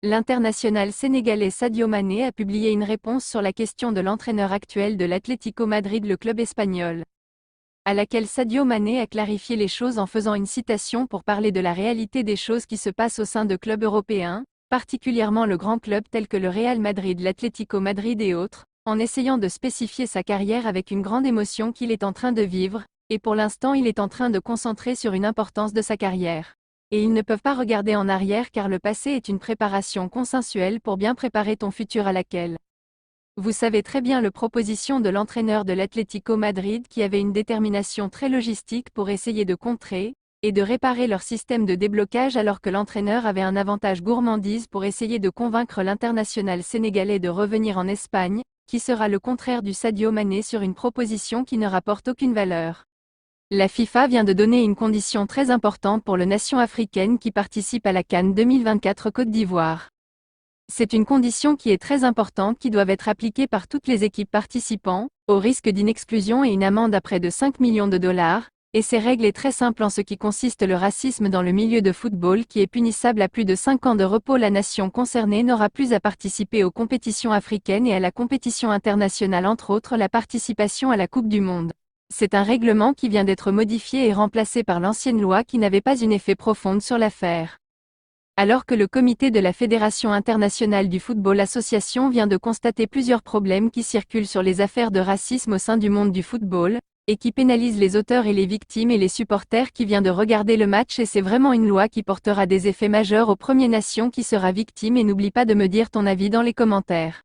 L'international sénégalais Sadio Mané a publié une réponse sur la question de l'entraîneur actuel de l'Atlético Madrid, le club espagnol, à laquelle Sadio Mané a clarifié les choses en faisant une citation pour parler de la réalité des choses qui se passent au sein de clubs européens, particulièrement le grand club tel que le Real Madrid, l'Atlético Madrid et autres, en essayant de spécifier sa carrière avec une grande émotion qu'il est en train de vivre, et pour l'instant il est en train de concentrer sur une importance de sa carrière. Et ils ne peuvent pas regarder en arrière car le passé est une préparation consensuelle pour bien préparer ton futur à laquelle. Vous savez très bien le proposition de l'entraîneur de l'Atlético Madrid qui avait une détermination très logistique pour essayer de contrer et de réparer leur système de déblocage alors que l'entraîneur avait un avantage gourmandise pour essayer de convaincre l'international sénégalais de revenir en Espagne, qui sera le contraire du Sadio Mané sur une proposition qui ne rapporte aucune valeur. La FIFA vient de donner une condition très importante pour les nations africaines qui participent à la CAN 2024 Côte d'Ivoire. C'est une condition qui est très importante qui doit être appliquée par toutes les équipes participantes, au risque d'une exclusion et une amende à près de 5 millions de dollars, et ces règles est très simple en ce qui consiste le racisme dans le milieu de football qui est punissable à plus de 5 ans de repos. La nation concernée n'aura plus à participer aux compétitions africaines et à la compétition internationale, entre autres la participation à la Coupe du Monde. C'est un règlement qui vient d'être modifié et remplacé par l'ancienne loi qui n'avait pas un effet profond sur l'affaire. Alors que le comité de la Fédération internationale du football association vient de constater plusieurs problèmes qui circulent sur les affaires de racisme au sein du monde du football, et qui pénalisent les auteurs et les victimes et les supporters qui viennent de regarder le match, et c'est vraiment une loi qui portera des effets majeurs aux Premières Nations qui sera victime. Et n'oublie pas de me dire ton avis dans les commentaires.